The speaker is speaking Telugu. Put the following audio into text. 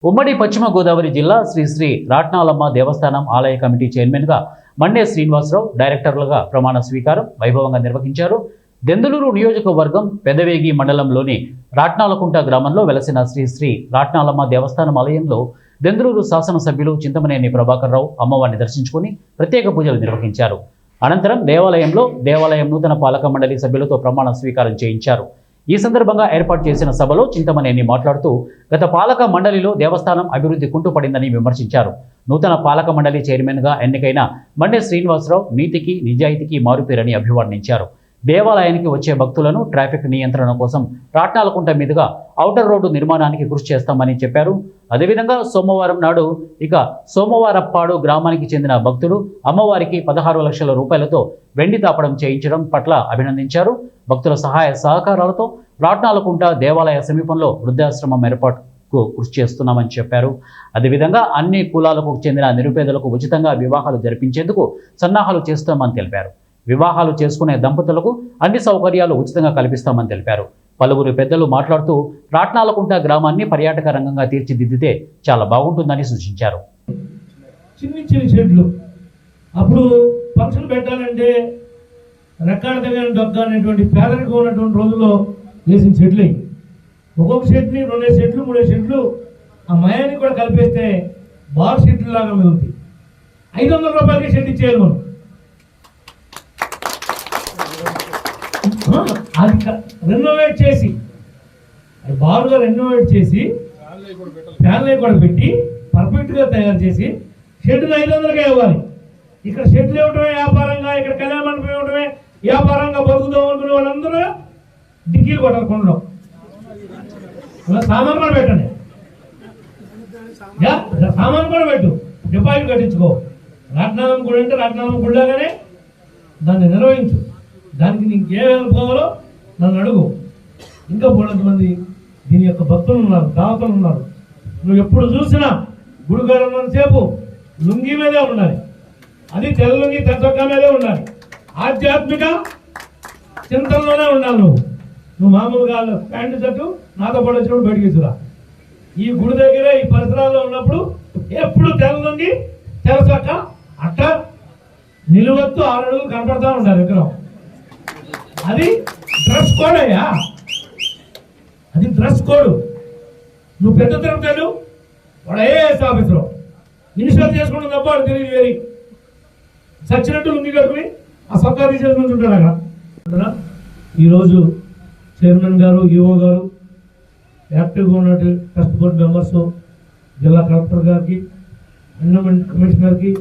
ఉమ్మడి పశ్చిమ గోదావరి జిల్లా శ్రీ శ్రీ రాట్నాలమ్మ దేవస్థానం ఆలయ కమిటీ చైర్మన్గా మండే శ్రీనివాసరావు, డైరెక్టర్లుగా ప్రమాణ స్వీకారం వైభవంగా నిర్వహించారు. దెందులూరు నియోజకవర్గం పెదవేగి మండలంలోని రాట్నాలకుంట గ్రామంలో వెలసిన శ్రీ శ్రీ రాట్నాలమ్మ దేవస్థానం ఆలయంలో దెందులూరు శాసనసభ్యులు చింతమనేని ప్రభాకర్ రావు అమ్మవారిని దర్శించుకుని ప్రత్యేక పూజలు నిర్వహించారు. అనంతరం దేవాలయం నూతన పాలక మండలి సభ్యులతో ప్రమాణ స్వీకారం చేయించారు. ఈ సందర్భంగా ఏర్పాటు చేసిన సభలో చింతమనేని మాట్లాడుతూ గత పాలక మండలిలో దేవస్థానం అభివృద్ధి కుంటుపడిందని విమర్శించారు. నూతన పాలక మండలి చైర్మన్గా ఎన్నికైన మండే శ్రీనివాసరావు నీతికి నిజాయితీకి మారుపేరని అభివర్ణించారు. దేవాలయానికి వచ్చే భక్తులను ట్రాఫిక్ నియంత్రణ కోసం రాట్నాలకుంట మీదుగా ఔటర్ రోడ్డు నిర్మాణానికి కృషి చేస్తామని చెప్పారు. అదేవిధంగా సోమవారం నాడు సోమవారప్పాడు గ్రామానికి చెందిన భక్తులు అమ్మవారికి 16 లక్షల రూపాయలతో వెండి తాపడం చేయించడం పట్ల అభినందించారు. భక్తుల సహాయ సహకారాలతో రాట్నాలకుంట దేవాలయ సమీపంలో వృద్ధాశ్రమం ఏర్పాటుకు కృషి చేస్తున్నామని చెప్పారు. అదేవిధంగా అన్ని కులాలకు చెందిన నిరుపేదలకు ఉచితంగా వివాహాలు జరిపించేందుకు సన్నాహాలు చేస్తామని తెలిపారు. వివాహాలు చేసుకునే దంపతులకు అన్ని సౌకర్యాలు ఉచితంగా కల్పిస్తామని తెలిపారు. పలువురు పెద్దలు మాట్లాడుతూ రాట్నాలకుంట గ్రామాన్ని పర్యాటక రంగంగా తీర్చిదిద్దితే చాలా బాగుంటుందని సూచించారు. చిన్ని చెట్లు అప్పుడు ఫంక్షన్ పెట్టాలంటే రెక్కాడ దగ్గర డొక్క అనేటువంటి పేదరికం ఉన్నటువంటి రోజుల్లో వేసిన చెట్లు ఒక్కొక్క చెట్టుని 2 చెట్లు 3 చెట్లు ఆ మయాన్ని కూడా కలిపేస్తే బార్ చెట్లు లాగా మిగులుతాయి. 500 రూపాయలకి చెట్టు ఇచ్చేయాలి మనం. అది రెనోవేట్ చేసి బారుగా రెనోవేట్ చేసి ఫ్యాన్లై కూడా పెట్టి పర్ఫెక్ట్గా తయారు చేసి షెడ్లు 500కే ఇవ్వాలి. ఇక్కడ షెడ్లు ఇవ్వడమే వ్యాపారంగా, ఇక్కడ కళ్యాణ మండపం ఇవ్వడమే వ్యాపారంగా బతుకుదాం అనుకునే వాళ్ళందరూ డిక్కీలు కొట్టకుండా సామాన్ కూడా పెట్టండి. సామాన్ కూడా పెట్టు, డిపాజిట్ కట్టించుకో. రాట్నాలం గుడి అంటే రాట్నాలం గుడిలాగానే దాన్ని నిర్వహించు. దానికి నీకు ఏ అనుకోవాలో నన్ను అడుగు. ఇంకా బోళ్ళంత మంది దీని యొక్క భక్తులు ఉన్నారు, దావతలు ఉన్నారు. నువ్వు ఎప్పుడు చూసినా గుడికారంసేపు లుంగి మీదే ఉండాలి. అది తెల్ల లుంగి తెచ్చొక్క మీదే ఉండాలి. ఆధ్యాత్మిక చింతనలోనే ఉండాలి. నువ్వు మామూలుగా ప్యాంటు షర్టు నాతో పాటు వచ్చినప్పుడు బయటికి తీసుకురా. ఈ గుడి దగ్గర ఈ పరిసరాల్లో ఉన్నప్పుడు ఎప్పుడు తెల్ల లుంగి తెరచొక్క అట్ట నిలువత్తు 6 అడుగులు కనపడతా ఉండాలి విగ్రహం. అది డ్రెస్ కోడ్ అయ్యా, అది డ్రెస్ కోడ్. నువ్వు పెద్ద తిరుగుతాడు వాడు ఐఏఎస్ ఆఫీసర్ ఇన్స్టాల్ చేసుకుంటుంది తప్ప వాడు తెలియదు. వేరి సచ్చినట్టు లుంగి కట్టుకుని ఆ సర్కారీ చేసుకుంటూ ఉంటాడు అక్కడ. ఈరోజు చైర్మన్ గారు, ఈఓ గారు, యాక్టివ్గా ఉన్నట్టు ట్రస్ట్ బోర్డు మెంబర్స్, జిల్లా కలెక్టర్ గారికి, ఎన్విరాన్మెంట్ కమిషనర్కి,